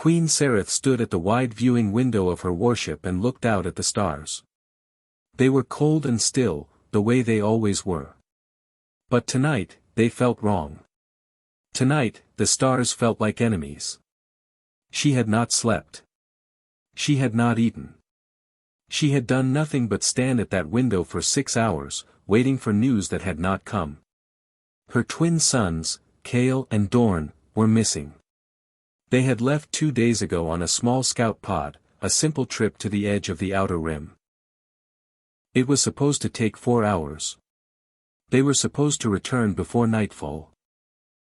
Queen Sereth stood at the wide viewing window of her warship and looked out at the stars. They were cold and still, the way they always were. But tonight, they felt wrong. Tonight, the stars felt like enemies. She had not slept. She had not eaten. She had done nothing but stand at that window for 6 hours, waiting for news that had not come. Her twin sons, Kale and Dorn, were missing. They had left 2 days ago on a small scout pod, a simple trip to the edge of the outer rim. It was supposed to take 4 hours. They were supposed to return before nightfall.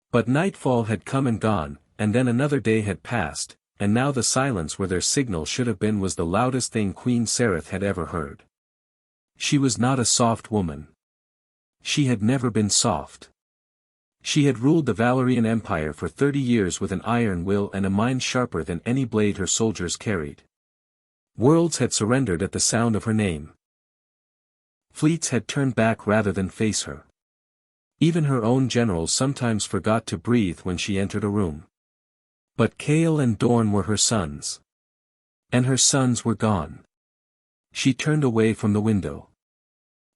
But nightfall had come and gone, and then another day had passed, and now the silence where their signal should have been was the loudest thing Queen Sereth had ever heard. She was not a soft woman. She had never been soft. She had ruled the Valerian Empire for 30 years with an iron will and a mind sharper than any blade her soldiers carried. Worlds had surrendered at the sound of her name. Fleets had turned back rather than face her. Even her own generals sometimes forgot to breathe when she entered a room. But Kale and Dorn were her sons. And her sons were gone. She turned away from the window.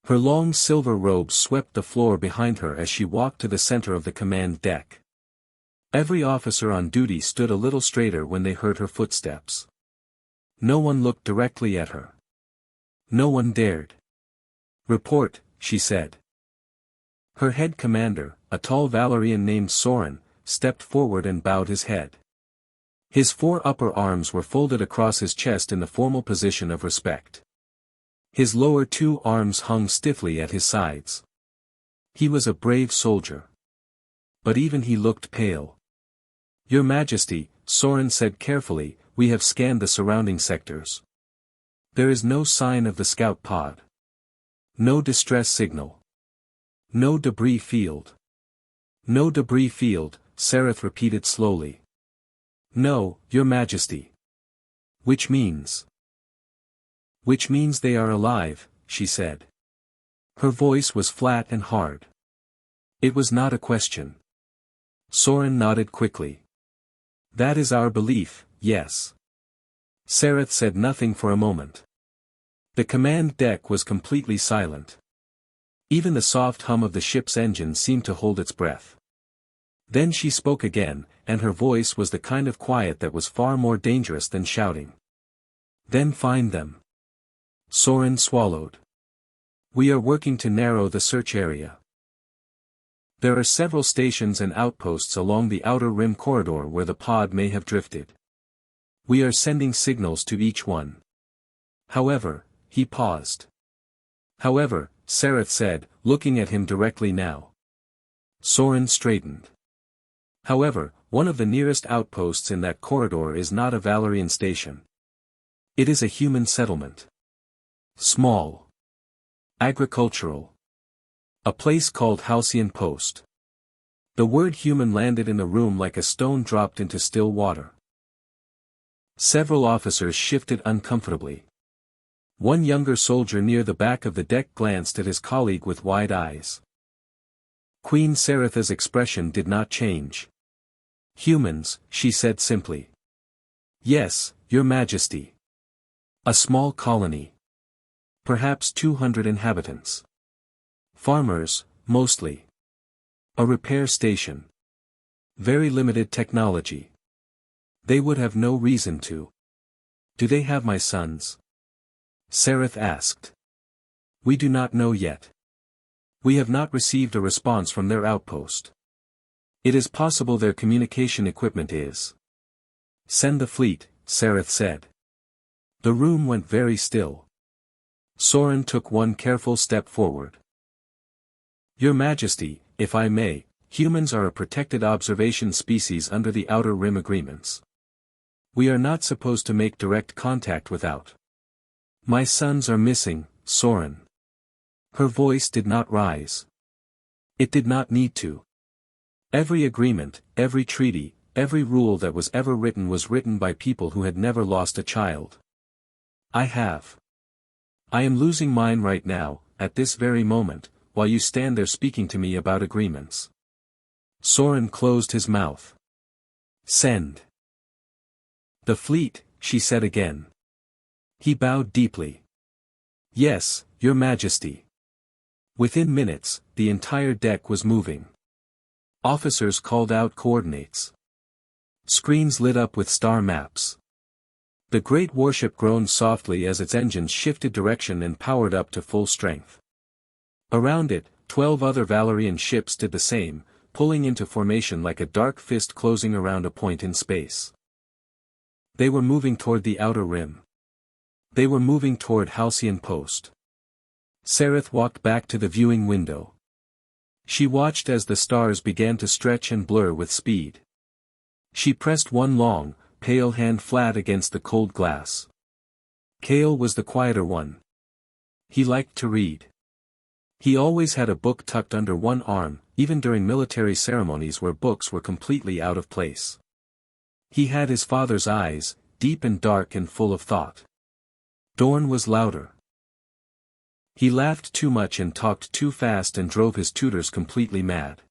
Her long silver robes swept the floor behind her as she walked to the center of the command deck. Every officer on duty stood a little straighter when they heard her footsteps. No one looked directly at her. No one dared. "Report," she said. Her head commander, a tall Valerian named Soren, stepped forward and bowed his head. His 4 upper arms were folded across his chest in the formal position of respect. His lower 2 arms hung stiffly at his sides. He was a brave soldier. But even he looked pale. "Your Majesty," Soren said carefully, "we have scanned the surrounding sectors. There is no sign of the scout pod. No distress signal. No debris field." "No debris field," Sereth repeated slowly. "No, Your Majesty." Which means they are alive," she said. Her voice was flat and hard. It was not a question. Soren nodded quickly. "That is our belief, yes." Sereth said nothing for a moment. The command deck was completely silent. Even the soft hum of the ship's engine seemed to hold its breath. Then she spoke again, and her voice was the kind of quiet that was far more dangerous than shouting. "Then find them." Soren swallowed. "We are working to narrow the search area. There are several stations and outposts along the outer rim corridor where the pod may have drifted. We are sending signals to each one. However," he paused. "However," Sereth said, looking at him directly now. Soren straightened. "However, one of the nearest outposts in that corridor is not a Valerian station. It is a human settlement. Small. Agricultural. A place called Halcyon Post." The word human landed in the room like a stone dropped into still water. Several officers shifted uncomfortably. One younger soldier near the back of the deck glanced at his colleague with wide eyes. Queen Sereth's expression did not change. "Humans," she said simply. "Yes, Your Majesty. A small colony. Perhaps 200 inhabitants. Farmers, mostly. A repair station. Very limited technology. They would have no reason to." "Do they have my sons?" Sereth asked. "We do not know yet. We have not received a response from their outpost. It is possible their communication equipment is." "Send the fleet," Sereth said. The room went very still. Soren took one careful step forward. "Your Majesty, if I may, humans are a protected observation species under the Outer Rim agreements. We are not supposed to make direct contact without. My sons are missing, Soren." Her voice did not rise. It did not need to. Every agreement, every treaty, every rule that was ever written was written by people who had never lost a child. I am losing mine right now, at this very moment, while you stand there speaking to me about agreements. Soren closed his mouth. "Send." The fleet, she said again. He bowed deeply. Yes, Your Majesty. Within minutes, the entire deck was moving. Officers called out coordinates. Screens lit up with star maps. The great warship groaned softly as its engines shifted direction and powered up to full strength. Around it, 12 other Valerian ships did the same, pulling into formation like a dark fist closing around a point in space. They were moving toward the outer rim. They were moving toward Halcyon Post. Sereth walked back to the viewing window. She watched as the stars began to stretch and blur with speed. She pressed one long, pale hand flat against the cold glass. Cale was the quieter one. He liked to read. He always had a book tucked under one arm, even during military ceremonies where books were completely out of place. He had his father's eyes, deep and dark and full of thought. Dorn was louder. He laughed too much and talked too fast and drove his tutors completely mad.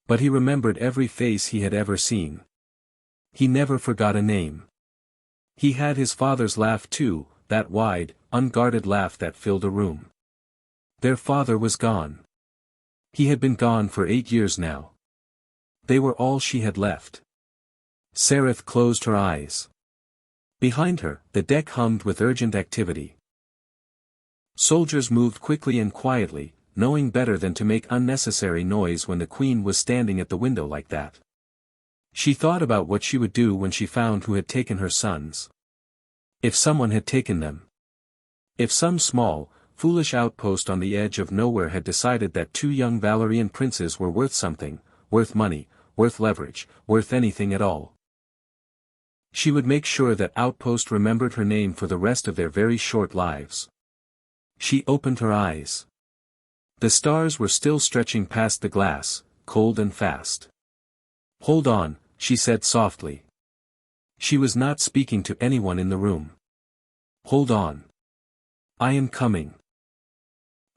But he remembered every face he had ever seen. He never forgot a name. He had his father's laugh too, that wide, unguarded laugh that filled a room. Their father was gone. He had been gone for 8 years now. They were all she had left. Sereth closed her eyes. Behind her, the deck hummed with urgent activity. Soldiers moved quickly and quietly, knowing better than to make unnecessary noise when the Queen was standing at the window like that. She thought about what she would do when she found who had taken her sons. If someone had taken them. If some small, foolish outpost on the edge of nowhere had decided that 2 young Valerian princes were worth something, worth money, worth leverage, worth anything at all. She would make sure that outpost remembered her name for the rest of their very short lives. She opened her eyes. The stars were still stretching past the glass, cold and fast. Hold on, she said softly. She was not speaking to anyone in the room. Hold on. I am coming.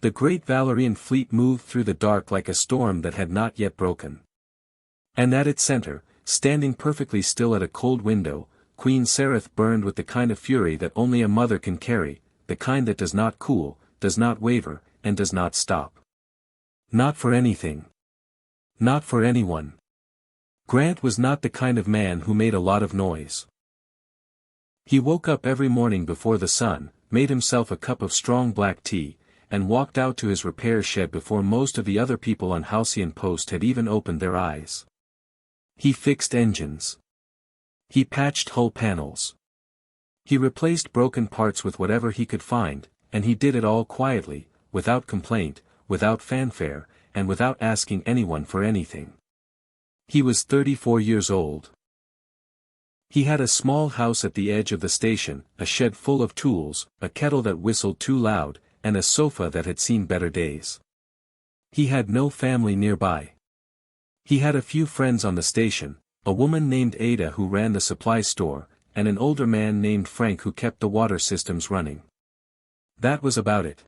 The great Valerian fleet moved through the dark like a storm that had not yet broken. And at its center, standing perfectly still at a cold window, Queen Sereth burned with the kind of fury that only a mother can carry, the kind that does not cool, does not waver, and does not stop. Not for anything. Not for anyone. Grant was not the kind of man who made a lot of noise. He woke up every morning before the sun, made himself a cup of strong black tea, and walked out to his repair shed before most of the other people on Halcyon Post had even opened their eyes. He fixed engines. He patched hull panels. He replaced broken parts with whatever he could find, and he did it all quietly, without complaint, without fanfare, and without asking anyone for anything. He was 34 years old. He had a small house at the edge of the station, a shed full of tools, a kettle that whistled too loud, and a sofa that had seen better days. He had no family nearby. He had a few friends on the station, a woman named Ada who ran the supply store, and an older man named Frank who kept the water systems running. That was about it.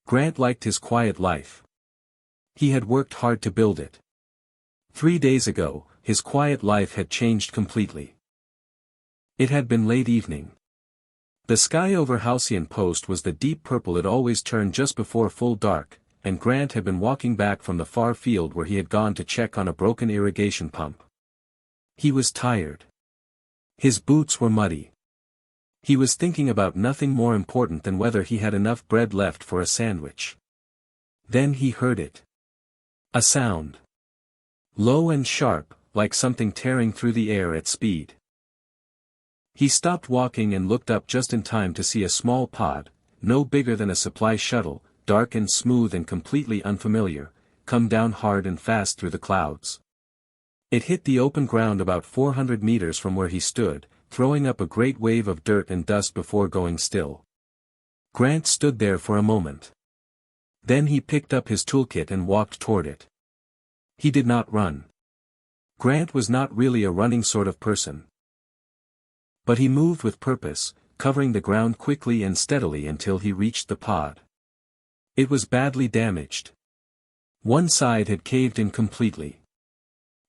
Grant liked his quiet life. He had worked hard to build it. 3 days ago, his quiet life had changed completely. It had been late evening. The sky over Halcyon Post was the deep purple it always turned just before full dark, and Grant had been walking back from the far field where he had gone to check on a broken irrigation pump. He was tired. His boots were muddy. He was thinking about nothing more important than whether he had enough bread left for a sandwich. Then he heard it. A sound. Low and sharp, like something tearing through the air at speed. He stopped walking and looked up just in time to see a small pod, no bigger than a supply shuttle, dark and smooth and completely unfamiliar, come down hard and fast through the clouds. It hit the open ground about 400 meters from where he stood, throwing up a great wave of dirt and dust before going still. Grant stood there for a moment. Then he picked up his toolkit and walked toward it. He did not run. Grant was not really a running sort of person. But he moved with purpose, covering the ground quickly and steadily until he reached the pod. It was badly damaged. One side had caved in completely.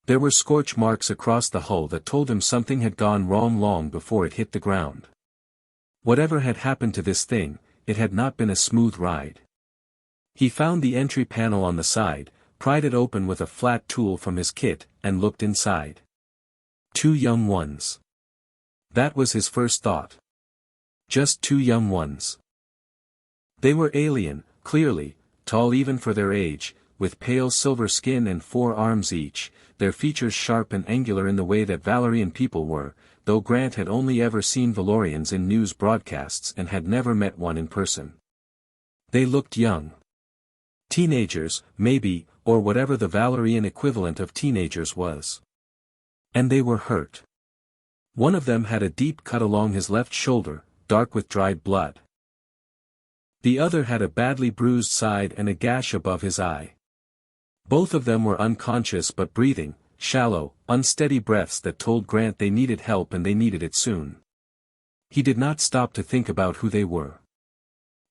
There were scorch marks across the hull that told him something had gone wrong long before it hit the ground. Whatever had happened to this thing, it had not been a smooth ride. He found the entry panel on the side, pried it open with a flat tool from his kit, and looked inside. 2 young ones. That was his first thought. Just 2 young ones. They were alien, clearly, tall even for their age, with pale silver skin and 4 arms each, their features sharp and angular in the way that Valerian people were, though Grant had only ever seen Valorians in news broadcasts and had never met one in person. They looked young. Teenagers, maybe, or whatever the Valerian equivalent of teenagers was. And they were hurt. One of them had a deep cut along his left shoulder, dark with dried blood. The other had a badly bruised side and a gash above his eye. Both of them were unconscious but breathing, shallow, unsteady breaths that told Grant they needed help and they needed it soon. He did not stop to think about who they were.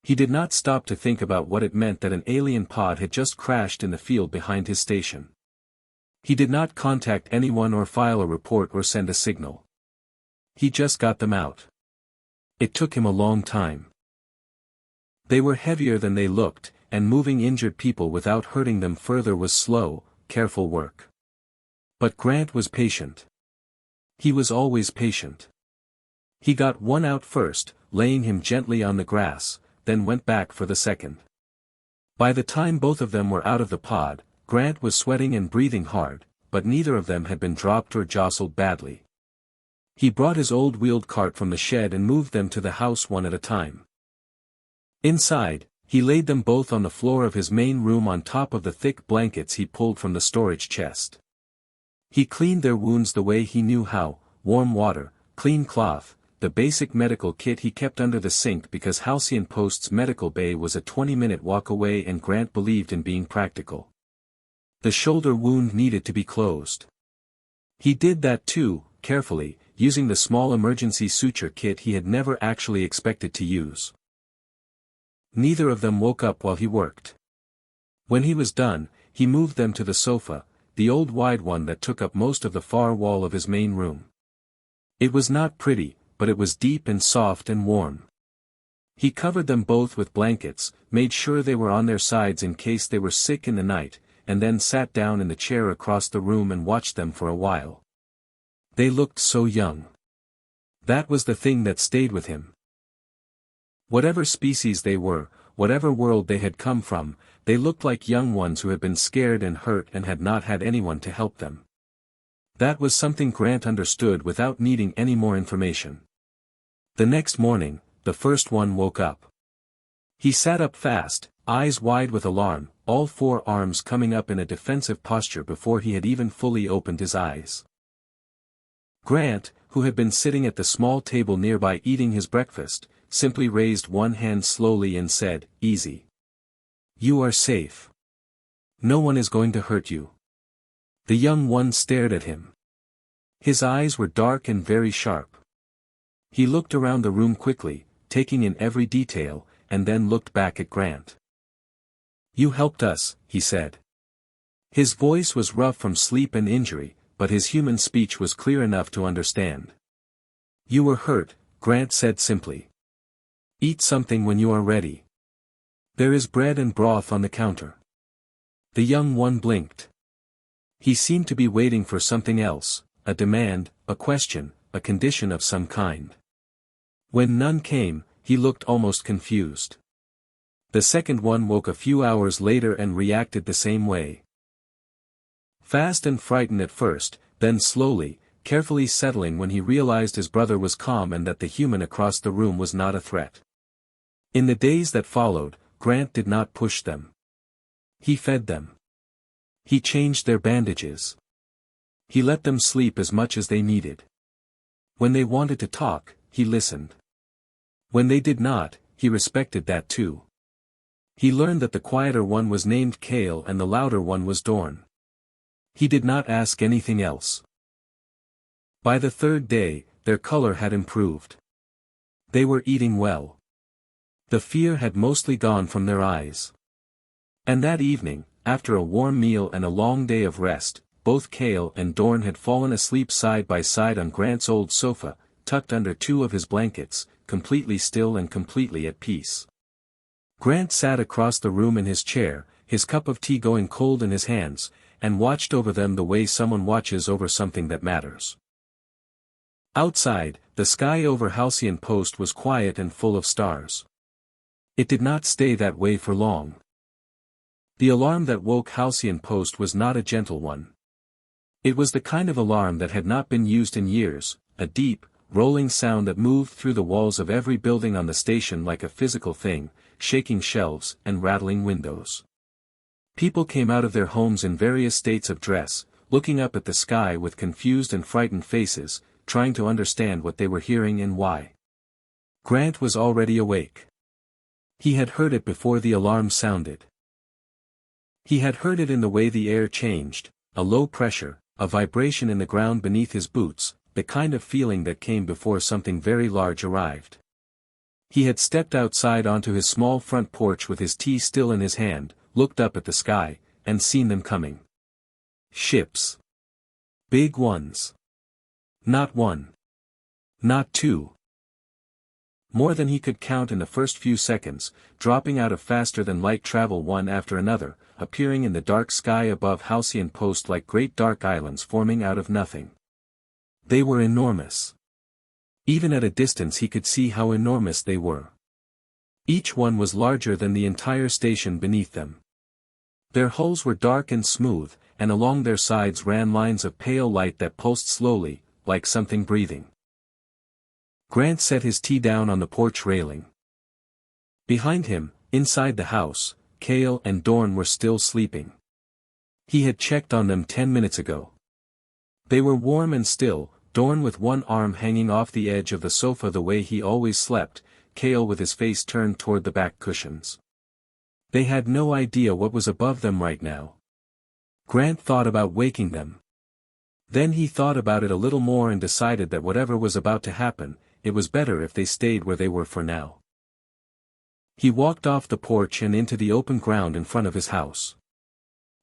He did not stop to think about what it meant that an alien pod had just crashed in the field behind his station. He did not contact anyone or file a report or send a signal. He just got them out. It took him a long time. They were heavier than they looked, and moving injured people without hurting them further was slow, careful work. But Grant was patient. He was always patient. He got one out first, laying him gently on the grass, then went back for the second. By the time both of them were out of the pod, Grant was sweating and breathing hard, but neither of them had been dropped or jostled badly. He brought his old wheeled cart from the shed and moved them to the house one at a time. Inside, he laid them both on the floor of his main room on top of the thick blankets he pulled from the storage chest. He cleaned their wounds the way he knew how: warm water, clean cloth, the basic medical kit he kept under the sink because Halcyon Post's medical bay was a 20-minute walk away and Grant believed in being practical. The shoulder wound needed to be closed. He did that too, carefully, using the small emergency suture kit he had never actually expected to use. Neither of them woke up while he worked. When he was done, he moved them to the sofa, the old wide one that took up most of the far wall of his main room. It was not pretty, but it was deep and soft and warm. He covered them both with blankets, made sure they were on their sides in case they were sick in the night, and then sat down in the chair across the room and watched them for a while. They looked so young. That was the thing that stayed with him. Whatever species they were, whatever world they had come from, they looked like young ones who had been scared and hurt and had not had anyone to help them. That was something Grant understood without needing any more information. The next morning, the first one woke up. He sat up fast, eyes wide with alarm, all 4 arms coming up in a defensive posture before he had even fully opened his eyes. Grant, who had been sitting at the small table nearby eating his breakfast, simply raised one hand slowly and said, "Easy. You are safe. No one is going to hurt you." The young one stared at him. His eyes were dark and very sharp. He looked around the room quickly, taking in every detail, and then looked back at Grant. "You helped us," he said. His voice was rough from sleep and injury, but his human speech was clear enough to understand. "You were hurt," Grant said simply. "Eat something when you are ready. There is bread and broth on the counter." The young one blinked. He seemed to be waiting for something else, a demand, a question, a condition of some kind. When none came, he looked almost confused. The second one woke a few hours later and reacted the same way. Fast and frightened at first, then slowly, carefully settling when he realized his brother was calm and that the human across the room was not a threat. In the days that followed, Grant did not push them. He fed them. He changed their bandages. He let them sleep as much as they needed. When they wanted to talk, he listened. When they did not, he respected that too. He learned that the quieter one was named Kale and the louder one was Dorn. He did not ask anything else. By the 3rd day, their color had improved. They were eating well. The fear had mostly gone from their eyes. And that evening, after a warm meal and a long day of rest, both Cale and Dorn had fallen asleep side by side on Grant's old sofa, tucked under two of his blankets, completely still and completely at peace. Grant sat across the room in his chair, his cup of tea going cold in his hands, and watched over them the way someone watches over something that matters. Outside, the sky over Halcyon Post was quiet and full of stars. It did not stay that way for long. The alarm that woke Halcyon Post was not a gentle one. It was the kind of alarm that had not been used in years, a deep, rolling sound that moved through the walls of every building on the station like a physical thing, shaking shelves and rattling windows. People came out of their homes in various states of dress, looking up at the sky with confused and frightened faces, trying to understand what they were hearing and why. Grant was already awake. He had heard it before the alarm sounded. He had heard it in the way the air changed, a low pressure, a vibration in the ground beneath his boots, the kind of feeling that came before something very large arrived. He had stepped outside onto his small front porch with his tea still in his hand, looked up at the sky, and seen them coming. Ships. Big ones. Not one. Not two. More than he could count in the first few seconds, dropping out of faster-than-light travel one after another, appearing in the dark sky above Halcyon Post like great dark islands forming out of nothing. They were enormous. Even at a distance he could see how enormous they were. Each one was larger than the entire station beneath them. Their hulls were dark and smooth, and along their sides ran lines of pale light that pulsed slowly, like something breathing. Grant set his tea down on the porch railing. Behind him, inside the house, Cale and Dorn were still sleeping. He had checked on them 10 minutes ago. They were warm and still, Dorn with one arm hanging off the edge of the sofa the way he always slept, Cale with his face turned toward the back cushions. They had no idea what was above them right now. Grant thought about waking them. Then he thought about it a little more and decided that whatever was about to happen, it was better if they stayed where they were for now. He walked off the porch and into the open ground in front of his house.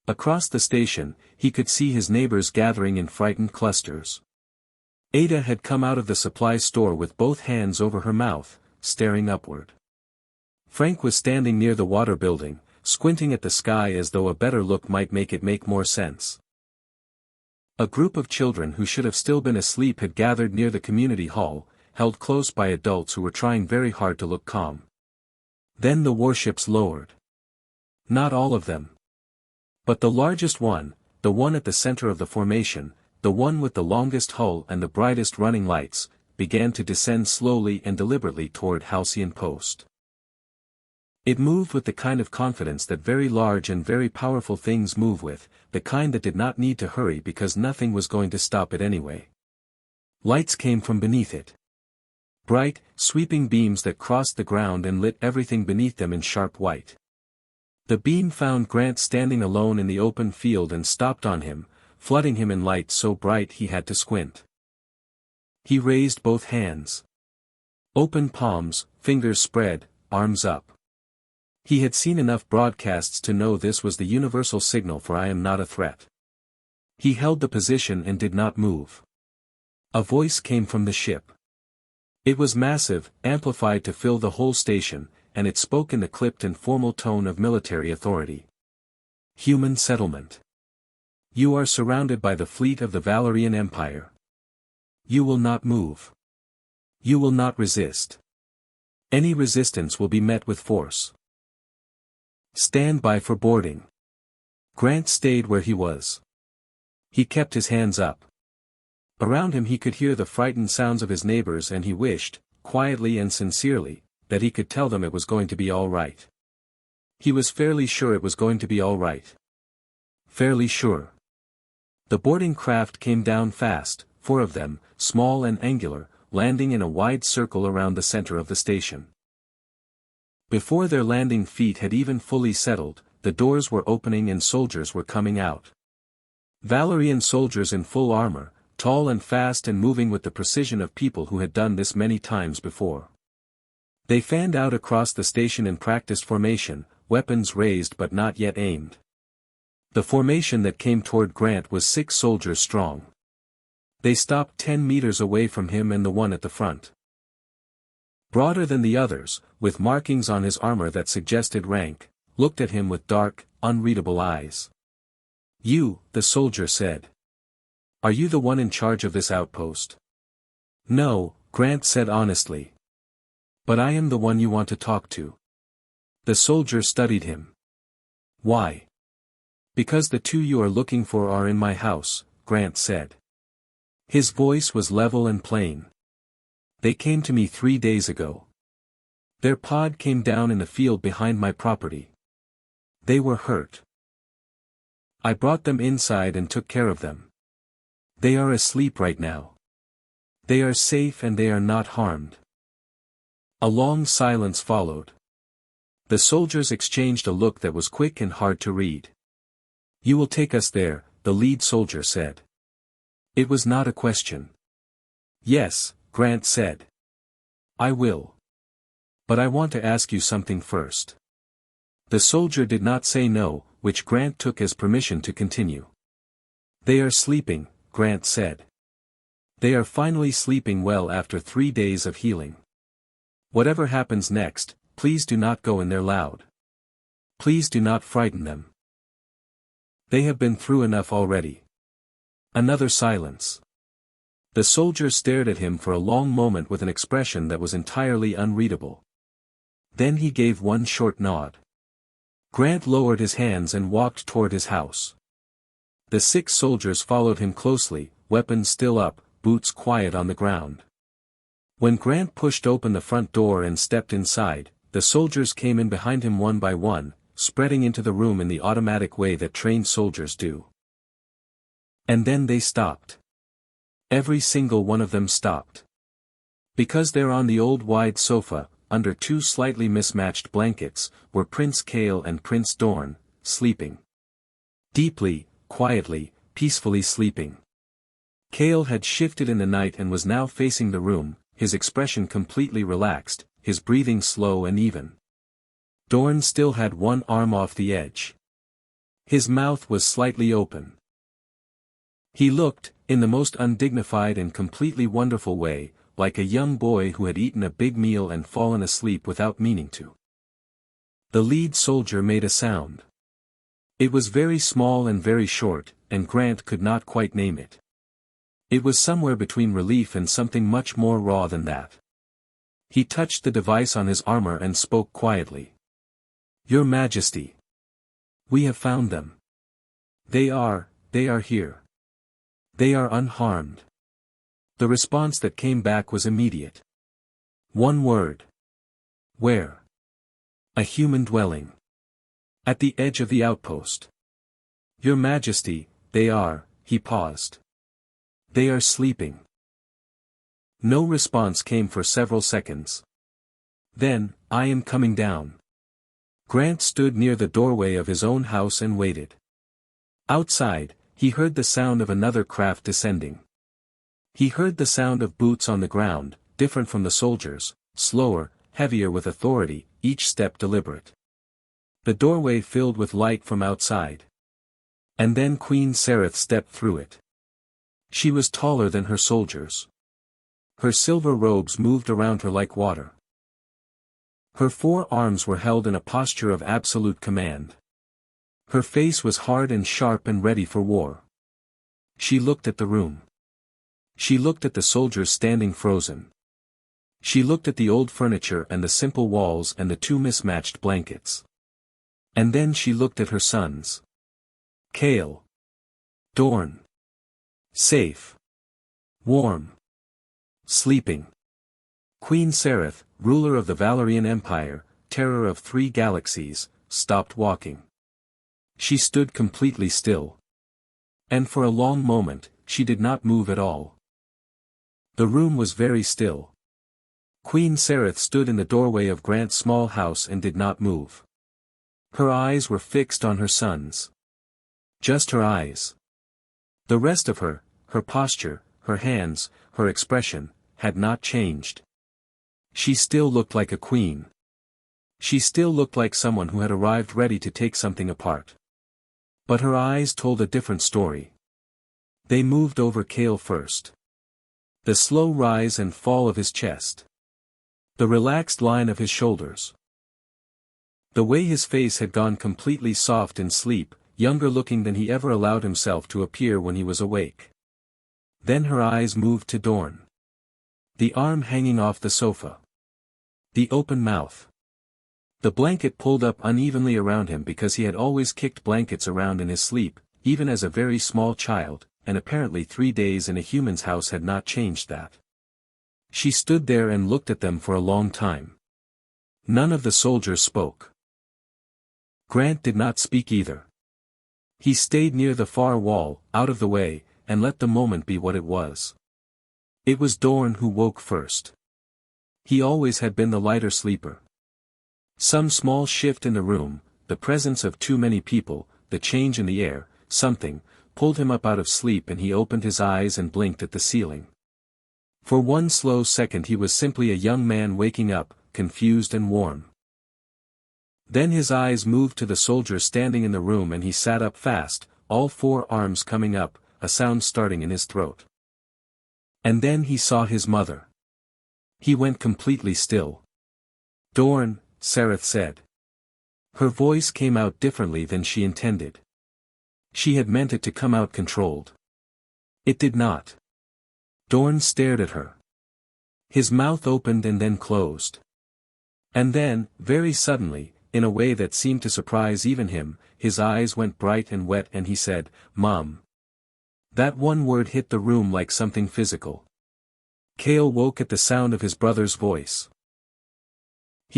Across the station, he could see his neighbors gathering in frightened clusters. Ada had come out of the supply store with both hands over her mouth, staring upward. Frank was standing near the water building, squinting at the sky as though a better look might make it make more sense. A group of children who should have still been asleep had gathered near the community hall, held close by adults who were trying very hard to look calm. Then the warships lowered. Not all of them. But the largest one, the one at the center of the formation, the one with the longest hull and the brightest running lights, began to descend slowly and deliberately toward Halcyon Post. It moved with the kind of confidence that very large and very powerful things move with, the kind that did not need to hurry because nothing was going to stop it anyway. Lights came from beneath it. Bright, sweeping beams that crossed the ground and lit everything beneath them in sharp white. The beam found Grant standing alone in the open field and stopped on him, flooding him in light so bright he had to squint. He raised both hands. Open palms, fingers spread, arms up. He had seen enough broadcasts to know this was the universal signal for "I am not a threat." He held the position and did not move. A voice came from the ship. It was massive, amplified to fill the whole station, and it spoke in the clipped and formal tone of military authority. Human settlement. You are surrounded by the fleet of the Valerian Empire. You will not move. You will not resist. Any resistance will be met with force. Stand by for boarding. Grant stayed where he was. He kept his hands up. Around him he could hear the frightened sounds of his neighbors and he wished, quietly and sincerely, that he could tell them it was going to be all right. He was fairly sure it was going to be all right. Fairly sure. The boarding craft came down fast, 4 of them, small and angular, landing in a wide circle around the center of the station. Before their landing feet had even fully settled, the doors were opening and soldiers were coming out. Valerian soldiers in full armor, tall and fast and moving with the precision of people who had done this many times before. They fanned out across the station in practiced formation, weapons raised but not yet aimed. The formation that came toward Grant was 6 soldiers strong. They stopped 10 meters away from him, and the one at the front, broader than the others, with markings on his armor that suggested rank, looked at him with dark, unreadable eyes. "You," the soldier said. "Are you the one in charge of this outpost?" "No," Grant said honestly. "But I am the one you want to talk to." The soldier studied him. "Why?" "Because the 2 you are looking for are in my house," Grant said. His voice was level and plain. "They came to me 3 days ago. Their pod came down in the field behind my property. They were hurt. I brought them inside and took care of them. They are asleep right now. They are safe and they are not harmed." A long silence followed. The soldiers exchanged a look that was quick and hard to read. "You will take us there," the lead soldier said. It was not a question. "Yes," Grant said. "I will. But I want to ask you something first." The soldier did not say no, which Grant took as permission to continue. "They are sleeping," Grant said. "They are finally sleeping well after 3 days of healing. Whatever happens next, please do not go in there loud. Please do not frighten them. They have been through enough already." Another silence. The soldier stared at him for a long moment with an expression that was entirely unreadable. Then he gave one short nod. Grant lowered his hands and walked toward his house. The 6 soldiers followed him closely, weapons still up, boots quiet on the ground. When Grant pushed open the front door and stepped inside, the soldiers came in behind him one by one, spreading into the room in the automatic way that trained soldiers do. And then they stopped. Every single one of them stopped. Because there on the old wide sofa, under 2 slightly mismatched blankets, were Prince Kale and Prince Dorn, sleeping. Deeply, quietly, peacefully sleeping. Kale had shifted in the night and was now facing the room, his expression completely relaxed, his breathing slow and even. Dorn still had one arm off the edge. His mouth was slightly open. He looked, in the most undignified and completely wonderful way, like a young boy who had eaten a big meal and fallen asleep without meaning to. The lead soldier made a sound. It was very small and very short, and Grant could not quite name it. It was somewhere between relief and something much more raw than that. He touched the device on his armor and spoke quietly. "Your Majesty. We have found them. They are here. They are unharmed." The response that came back was immediate. One word. "Where?" "A human dwelling. At the edge of the outpost." "Your Majesty, they are," he paused. "They are sleeping." No response came for several seconds. Then, "I am coming down." Grant stood near the doorway of his own house and waited. Outside, he heard the sound of another craft descending. He heard the sound of boots on the ground, different from the soldiers, slower, heavier with authority, each step deliberate. The doorway filled with light from outside. And then Queen Sereth stepped through it. She was taller than her soldiers. Her silver robes moved around her like water. Her 4 arms were held in a posture of absolute command. Her face was hard and sharp and ready for war. She looked at the room. She looked at the soldiers standing frozen. She looked at the old furniture and the simple walls and the 2 mismatched blankets. And then she looked at her sons. Kale. Dorn. Safe. Warm. Sleeping. Queen Sereth, ruler of the Valerian Empire, terror of 3 galaxies, stopped walking. She stood completely still. And for a long moment, she did not move at all. The room was very still. Queen Sereth stood in the doorway of Grant's small house and did not move. Her eyes were fixed on her sons. Just her eyes. The rest of her, her posture, her hands, her expression, had not changed. She still looked like a queen. She still looked like someone who had arrived ready to take something apart. But her eyes told a different story. They moved over Cale first. The slow rise and fall of his chest. The relaxed line of his shoulders. The way his face had gone completely soft in sleep, younger looking than he ever allowed himself to appear when he was awake. Then her eyes moved to Dorn. The arm hanging off the sofa. The open mouth. The blanket pulled up unevenly around him because he had always kicked blankets around in his sleep, even as a very small child, and apparently 3 days in a human's house had not changed that. She stood there and looked at them for a long time. None of the soldiers spoke. Grant did not speak either. He stayed near the far wall, out of the way, and let the moment be what it was. It was Dorn who woke first. He always had been the lighter sleeper. Some small shift in the room, the presence of too many people, the change in the air, something, pulled him up out of sleep and he opened his eyes and blinked at the ceiling. For one slow second he was simply a young man waking up, confused and warm. Then his eyes moved to the soldier standing in the room and he sat up fast, all 4 arms coming up, a sound starting in his throat. And then he saw his mother. He went completely still. "Dorn," Sareth said. Her voice came out differently than she intended. She had meant it to come out controlled. It did not. Dorn stared at her. His mouth opened and then closed. And then, very suddenly, in a way that seemed to surprise even him, his eyes went bright and wet and he said, "Mom." That one word hit the room like something physical. Cale woke at the sound of his brother's voice.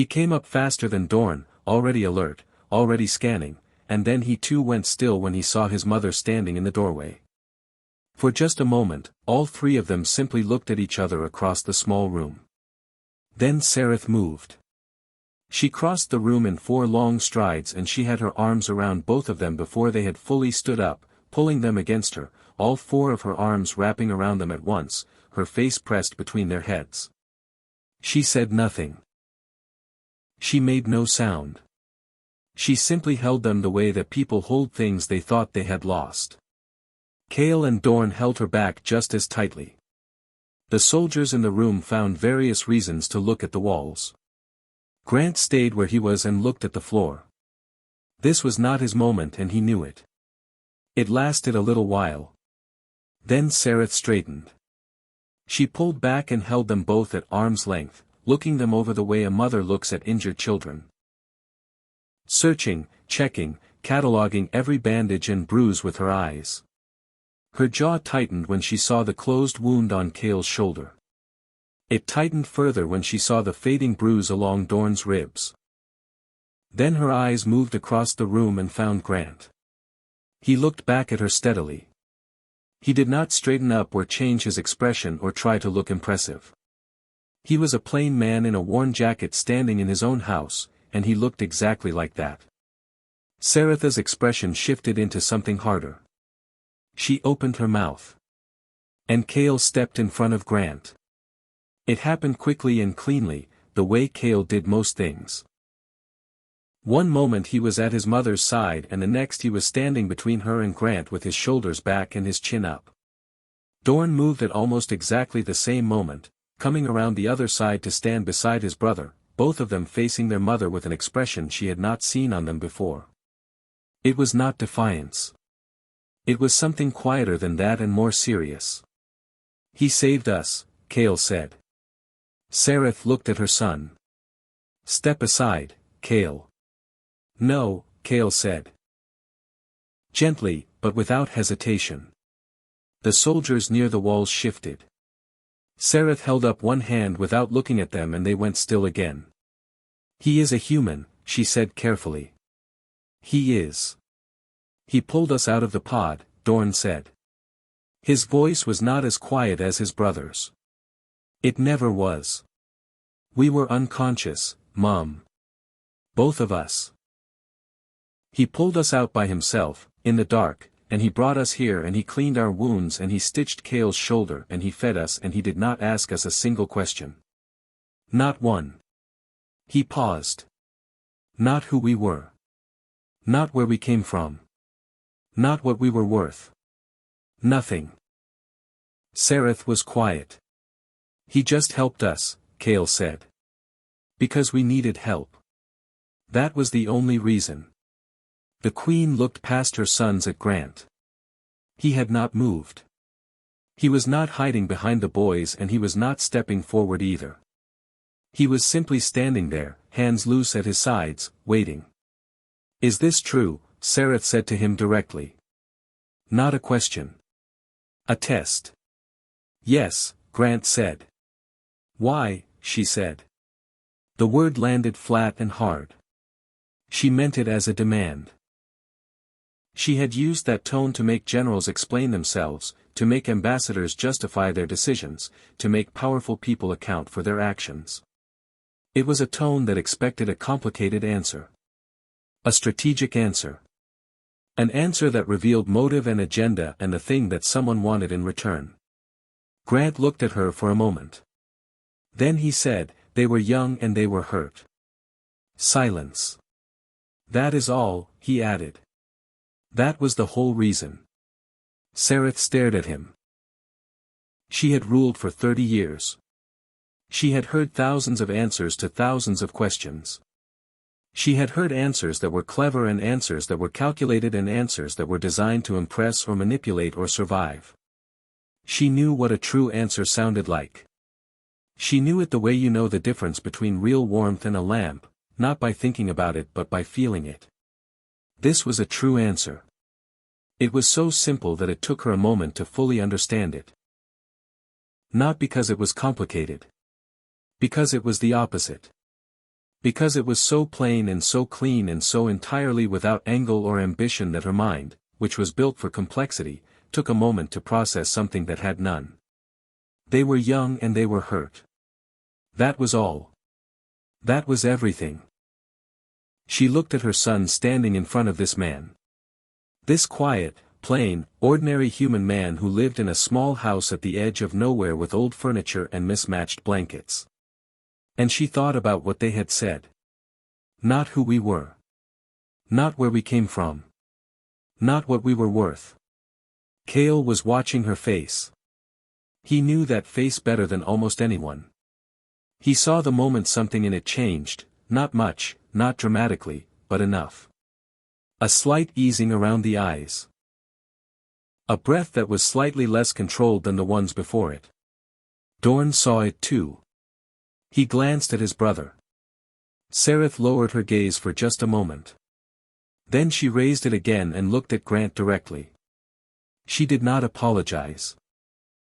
He came up faster than Dorn, already alert, already scanning, and then he too went still when he saw his mother standing in the doorway. For just a moment, all 3 of them simply looked at each other across the small room. Then Sareth moved. She crossed the room in 4 long strides and she had her arms around both of them before they had fully stood up, pulling them against her, all 4 of her arms wrapping around them at once, her face pressed between their heads. She said nothing. She made no sound. She simply held them the way that people hold things they thought they had lost. Cale and Dorn held her back just as tightly. The soldiers in the room found various reasons to look at the walls. Grant stayed where he was and looked at the floor. This was not his moment and he knew it. It lasted a little while. Then Sareth straightened. She pulled back and held them both at arm's length, looking them over the way a mother looks at injured children. Searching, checking, cataloging every bandage and bruise with her eyes. Her jaw tightened when she saw the closed wound on Cale's shoulder. It tightened further when she saw the fading bruise along Dorn's ribs. Then her eyes moved across the room and found Grant. He looked back at her steadily. He did not straighten up or change his expression or try to look impressive. He was a plain man in a worn jacket standing in his own house, and he looked exactly like that. Saretha's expression shifted into something harder. She opened her mouth. And Cale stepped in front of Grant. It happened quickly and cleanly, the way Cale did most things. One moment he was at his mother's side and the next he was standing between her and Grant with his shoulders back and his chin up. Dorn moved at almost exactly the same moment, coming around the other side to stand beside his brother, both of them facing their mother with an expression she had not seen on them before. It was not defiance. It was something quieter than that and more serious. "He saved us," Cale said. Sareth looked at her son. "Step aside, Cale." "No," Cale said. Gently, but without hesitation. The soldiers near the walls shifted. Sareth held up one hand without looking at them and they went still again. "He is a human," she said carefully. "He is." "He pulled us out of the pod," Dorn said. His voice was not as quiet as his brother's. "It never was. We were unconscious, Mom. Both of us. He pulled us out by himself, in the dark, and he brought us here and he cleaned our wounds and he stitched Cale's shoulder and he fed us and he did not ask us a single question. Not one." He paused. "Not who we were. Not where we came from. Not what we were worth. Nothing. Sereth was quiet. He just helped us, Kale said. Because we needed help. That was the only reason. The Queen looked past her sons at Grant. He had not moved. He was not hiding behind the boys and he was not stepping forward either. He was simply standing there, hands loose at his sides, waiting. Is this true? Sereth said to him directly. Not a question. A test. Yes, Grant said. Why, she said. The word landed flat and hard. She meant it as a demand. She had used that tone to make generals explain themselves, to make ambassadors justify their decisions, to make powerful people account for their actions. It was a tone that expected a complicated answer. A strategic answer. An answer that revealed motive and agenda and the thing that someone wanted in return. Grant looked at her for a moment. Then he said, they were young and they were hurt. Silence. That is all, he added. That was the whole reason. Sereth stared at him. She had ruled for 30 years. She had heard thousands of answers to thousands of questions. She had heard answers that were clever and answers that were calculated and answers that were designed to impress or manipulate or survive. She knew what a true answer sounded like. She knew it the way you know the difference between real warmth and a lamp, not by thinking about it but by feeling it. This was a true answer. It was so simple that it took her a moment to fully understand it. Not because it was complicated. Because it was the opposite. Because it was so plain and so clean and so entirely without angle or ambition that her mind, which was built for complexity, took a moment to process something that had none. They were young and they were hurt. That was all. That was everything. She looked at her son standing in front of this man. This quiet, plain, ordinary human man who lived in a small house at the edge of nowhere with old furniture and mismatched blankets. And she thought about what they had said. Not who we were. Not where we came from. Not what we were worth. Kale was watching her face. He knew that face better than almost anyone. He saw the moment something in it changed, not much, not dramatically, but enough. A slight easing around the eyes. A breath that was slightly less controlled than the ones before it. Dorn saw it too. He glanced at his brother. Sereth lowered her gaze for just a moment. Then she raised it again and looked at Grant directly. She did not apologize.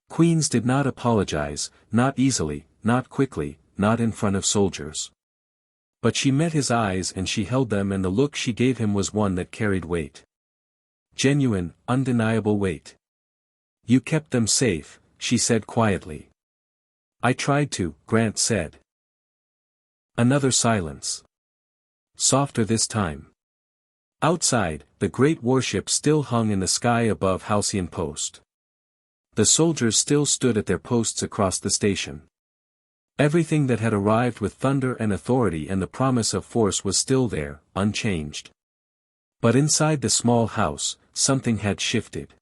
Queens did not apologize, not easily, not quickly, not in front of soldiers. But she met his eyes and she held them and the look she gave him was one that carried weight. Genuine, undeniable weight. You kept them safe, she said quietly. I tried to, Grant said. Another silence. Softer this time. Outside, the great warship still hung in the sky above Halcyon Post. The soldiers still stood at their posts across the station. Everything that had arrived with thunder and authority and the promise of force was still there, unchanged. But inside the small house, something had shifted.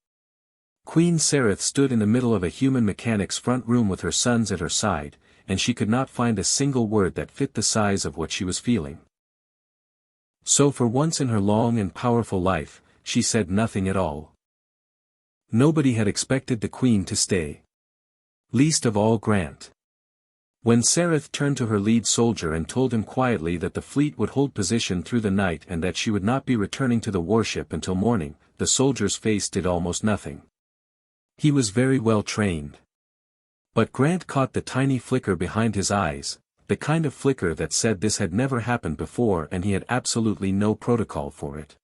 Queen Sereth stood in the middle of a human mechanic's front room with her sons at her side, and she could not find a single word that fit the size of what she was feeling. So for once in her long and powerful life, she said nothing at all. Nobody had expected the Queen to stay. Least of all Grant. When Sereth turned to her lead soldier and told him quietly that the fleet would hold position through the night and that she would not be returning to the warship until morning, the soldier's face did almost nothing. He was very well trained. But Grant caught the tiny flicker behind his eyes, the kind of flicker that said this had never happened before and he had absolutely no protocol for it.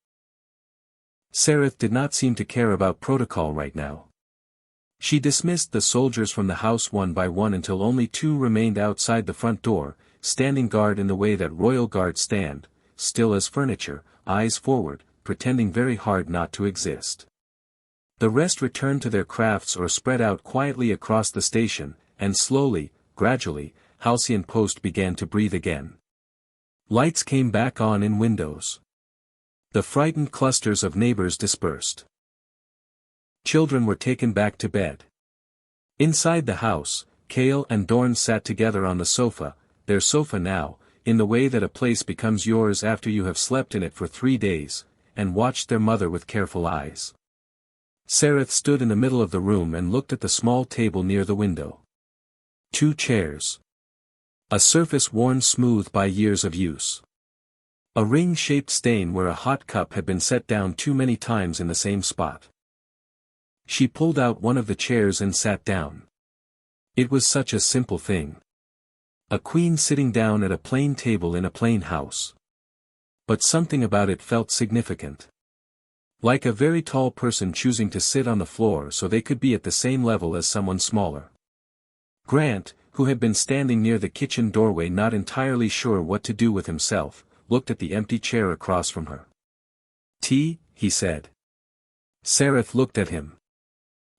Sereth did not seem to care about protocol right now. She dismissed the soldiers from the house one by one until only 2 remained outside the front door, standing guard in the way that royal guards stand, still as furniture, eyes forward, pretending very hard not to exist. The rest returned to their crafts or spread out quietly across the station, and slowly, gradually, Halcyon Post began to breathe again. Lights came back on in windows. The frightened clusters of neighbors dispersed. Children were taken back to bed. Inside the house, Kale and Dorn sat together on the sofa, their sofa now, in the way that a place becomes yours after you have slept in it for 3 days, and watched their mother with careful eyes. Sereth stood in the middle of the room and looked at the small table near the window. 2 chairs. A surface worn smooth by years of use. A ring-shaped stain where a hot cup had been set down too many times in the same spot. She pulled out one of the chairs and sat down. It was such a simple thing. A queen sitting down at a plain table in a plain house. But something about it felt significant. Like a very tall person choosing to sit on the floor so they could be at the same level as someone smaller. Grant, who had been standing near the kitchen doorway not entirely sure what to do with himself, looked at the empty chair across from her. "Tea?" he said. Sereth looked at him.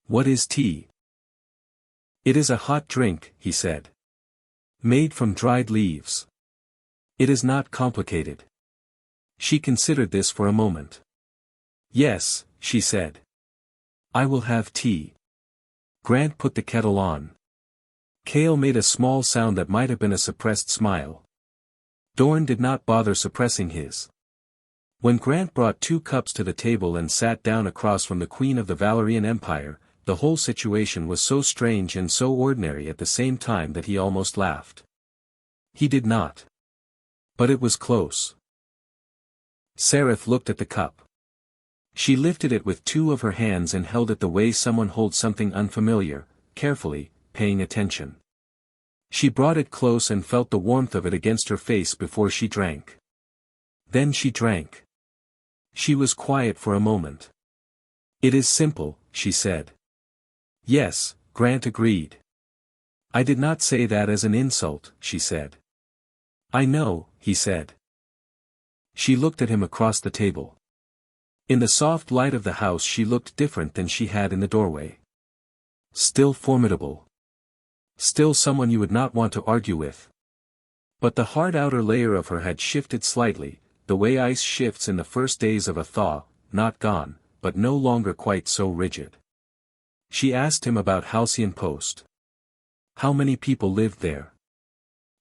"What is tea?" "It is a hot drink," he said. "Made from dried leaves. It is not complicated." She considered this for a moment. "Yes," she said. "I will have tea." Grant put the kettle on. Kale made a small sound that might have been a suppressed smile. Dorn did not bother suppressing his. When Grant brought 2 cups to the table and sat down across from the Queen of the Valerian Empire, the whole situation was so strange and so ordinary at the same time that he almost laughed. He did not. But it was close. Sereth looked at the cup. She lifted it with 2 of her hands and held it the way someone holds something unfamiliar, carefully, paying attention. She brought it close and felt the warmth of it against her face before she drank. Then she drank. She was quiet for a moment. "It is simple," she said. "Yes," Grant agreed. "I did not say that as an insult," she said. "I know," he said. She looked at him across the table. In the soft light of the house she looked different than she had in the doorway. Still formidable. Still someone you would not want to argue with. But the hard outer layer of her had shifted slightly, the way ice shifts in the first days of a thaw, not gone, but no longer quite so rigid. She asked him about Halcyon Post. How many people lived there?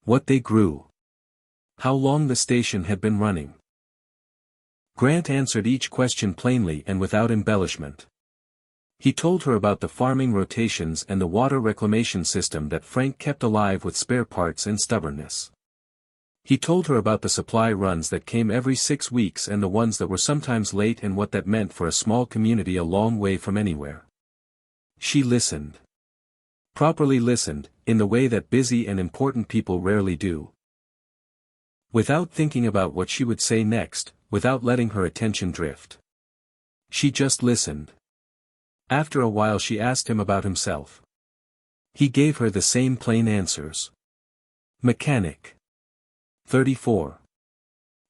What they grew. How long the station had been running. Grant answered each question plainly and without embellishment. He told her about the farming rotations and the water reclamation system that Frank kept alive with spare parts and stubbornness. He told her about the supply runs that came every 6 weeks and the ones that were sometimes late and what that meant for a small community a long way from anywhere. She listened. Properly listened, in the way that busy and important people rarely do. Without thinking about what she would say next, without letting her attention drift. She just listened. After a while she asked him about himself. He gave her the same plain answers. Mechanic. 34.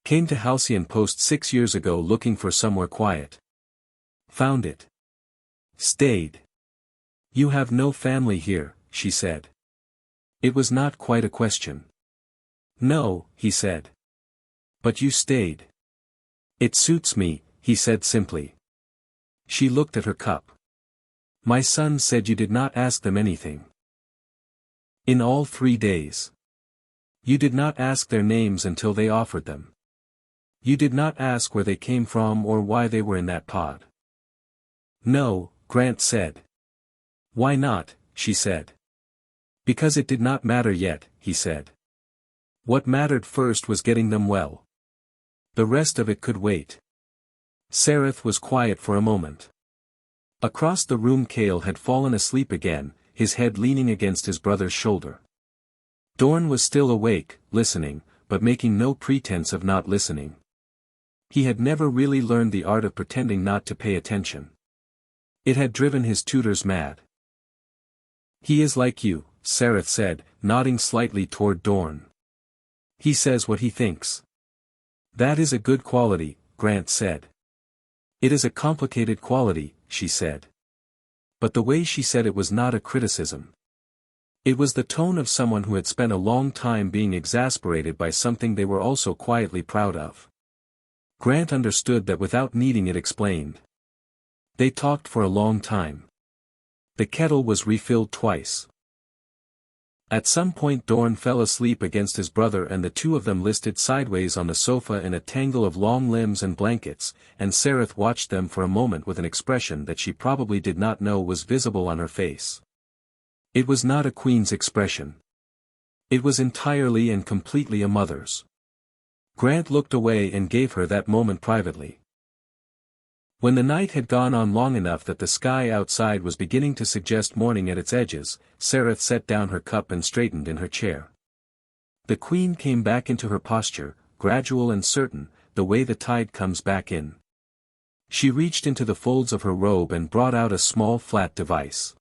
Came to Halcyon Post 6 years ago looking for somewhere quiet. Found it. Stayed. You have no family here, she said. It was not quite a question. No, he said. But you stayed. It suits me, he said simply. She looked at her cup. My son said you did not ask them anything. In all 3 days. You did not ask their names until they offered them. You did not ask where they came from or why they were in that pod. No, Grant said. Why not, she said. Because it did not matter yet, he said. What mattered first was getting them well. The rest of it could wait. Sereth was quiet for a moment. Across the room Kale had fallen asleep again, his head leaning against his brother's shoulder. Dorn was still awake, listening, but making no pretense of not listening. He had never really learned the art of pretending not to pay attention. It had driven his tutors mad. He is like you, Sereth said, nodding slightly toward Dorn. He says what he thinks. That is a good quality, Grant said. It is a complicated quality, she said. But the way she said it was not a criticism. It was the tone of someone who had spent a long time being exasperated by something they were also quietly proud of. Grant understood that without needing it explained. They talked for a long time. The kettle was refilled twice. At some point Dorn fell asleep against his brother and the two of them listed sideways on the sofa in a tangle of long limbs and blankets, and Sereth watched them for a moment with an expression that she probably did not know was visible on her face. It was not a queen's expression. It was entirely and completely a mother's. Grant looked away and gave her that moment privately. When the night had gone on long enough that the sky outside was beginning to suggest morning at its edges, Sereth set down her cup and straightened in her chair. The queen came back into her posture, gradual and certain, the way the tide comes back in. She reached into the folds of her robe and brought out a small flat device.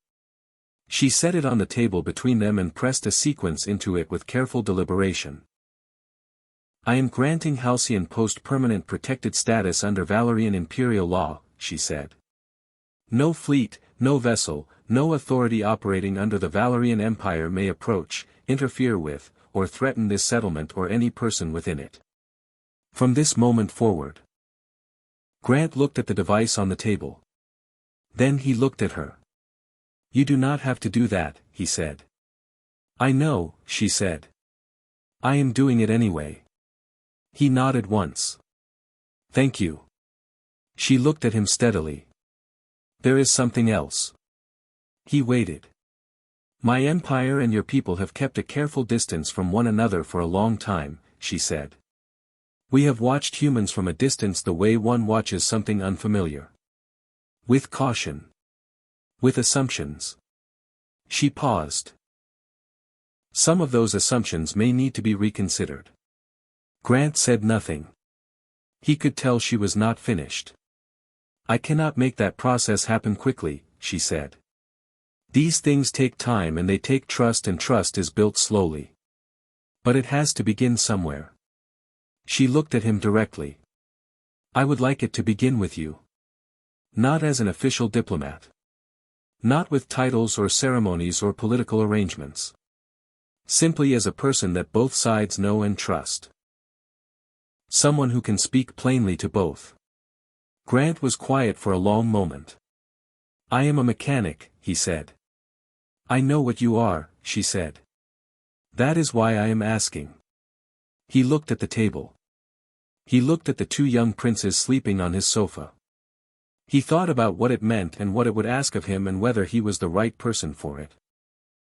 She set it on the table between them and pressed a sequence into it with careful deliberation. I am granting Halcyon post-permanent protected status under Valerian imperial law, she said. No fleet, no vessel, no authority operating under the Valerian Empire may approach, interfere with, or threaten this settlement or any person within it. From this moment forward. Grant looked at the device on the table. Then he looked at her. You do not have to do that, he said. I know, she said. I am doing it anyway. He nodded once. Thank you. She looked at him steadily. There is something else. He waited. My empire and your people have kept a careful distance from one another for a long time, she said. We have watched humans from a distance the way one watches something unfamiliar. With caution. With assumptions. She paused. Some of those assumptions may need to be reconsidered. Grant said nothing. He could tell she was not finished. I cannot make that process happen quickly, she said. These things take time and they take trust, and trust is built slowly. But it has to begin somewhere. She looked at him directly. I would like it to begin with you. Not as an official diplomat. Not with titles or ceremonies or political arrangements. Simply as a person that both sides know and trust. Someone who can speak plainly to both. Grant was quiet for a long moment. I am a mechanic, he said. I know what you are, she said. That is why I am asking. He looked at the table. He looked at the two young princes sleeping on his sofa. He thought about what it meant and what it would ask of him and whether he was the right person for it.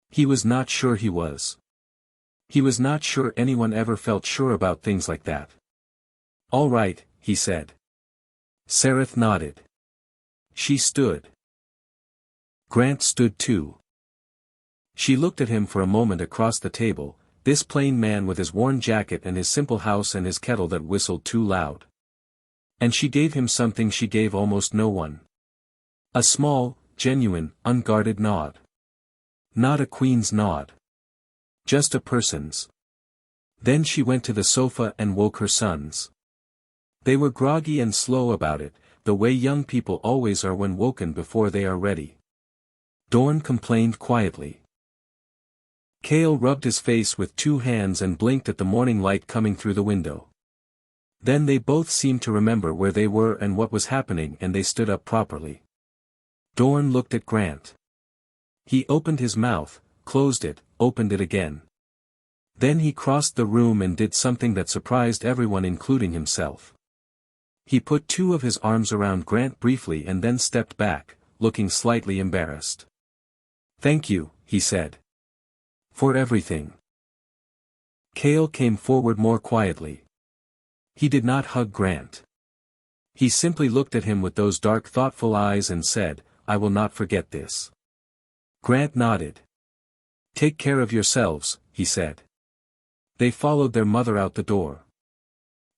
He was not sure he was. He was not sure anyone ever felt sure about things like that. All right, he said. Sereth nodded. She stood. Grant stood too. She looked at him for a moment across the table, this plain man with his worn jacket and his simple house and his kettle that whistled too loud. And she gave him something she gave almost no one. A small, genuine, unguarded nod. Not a queen's nod. Just a person's. Then she went to the sofa and woke her sons. They were groggy and slow about it, the way young people always are when woken before they are ready. Dorn complained quietly. Cale rubbed his face with two hands and blinked at the morning light coming through the window. Then they both seemed to remember where they were and what was happening, and they stood up properly. Dorn looked at Grant. He opened his mouth, closed it, opened it again. Then he crossed the room and did something that surprised everyone including himself. He put two of his arms around Grant briefly and then stepped back, looking slightly embarrassed. Thank you, he said. For everything. Cale came forward more quietly. He did not hug Grant. He simply looked at him with those dark thoughtful eyes and said, I will not forget this. Grant nodded. Take care of yourselves, he said. They followed their mother out the door.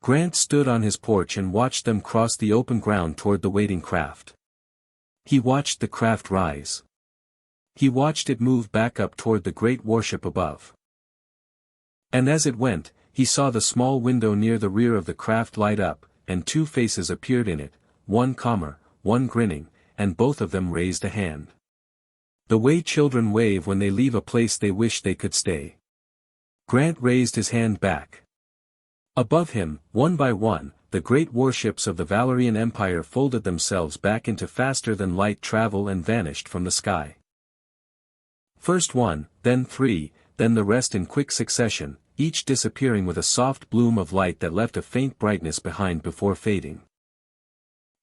Grant stood on his porch and watched them cross the open ground toward the waiting craft. He watched the craft rise. He watched it move back up toward the great warship above. And as it went, he saw the small window near the rear of the craft light up, and two faces appeared in it, one calmer, one grinning, and both of them raised a hand. The way children wave when they leave a place they wish they could stay. Grant raised his hand back. Above him, one by one, the great warships of the Valerian Empire folded themselves back into faster-than-light travel and vanished from the sky. First one, then three, then the rest in quick succession, each disappearing with a soft bloom of light that left a faint brightness behind before fading.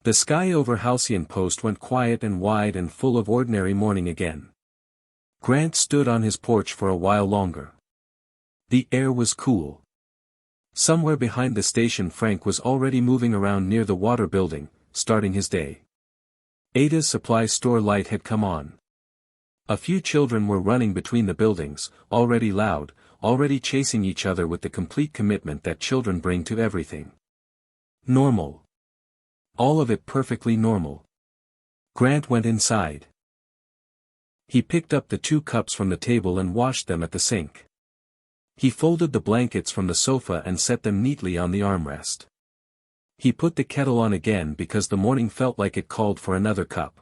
The sky over Halcyon Post went quiet and wide and full of ordinary morning again. Grant stood on his porch for a while longer. The air was cool. Somewhere behind the station Frank was already moving around near the water building, starting his day. Ada's supply store light had come on. A few children were running between the buildings, already loud, already chasing each other with the complete commitment that children bring to everything. Normal. All of it perfectly normal. Grant went inside. He picked up the 2 cups from the table and washed them at the sink. He folded the blankets from the sofa and set them neatly on the armrest. He put the kettle on again because the morning felt like it called for another cup.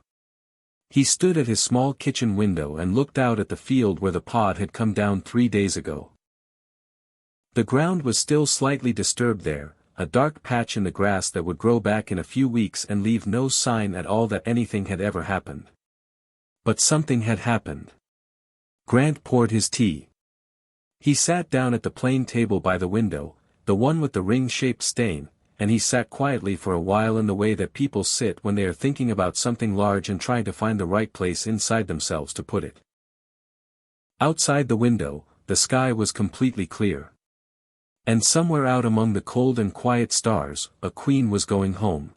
He stood at his small kitchen window and looked out at the field where the pod had come down 3 days ago. The ground was still slightly disturbed there, a dark patch in the grass that would grow back in a few weeks and leave no sign at all that anything had ever happened. But something had happened. Grant poured his tea. He sat down at the plain table by the window, the one with the ring-shaped stain, and he sat quietly for a while in the way that people sit when they are thinking about something large and trying to find the right place inside themselves to put it. Outside the window, the sky was completely clear. And somewhere out among the cold and quiet stars, a queen was going home.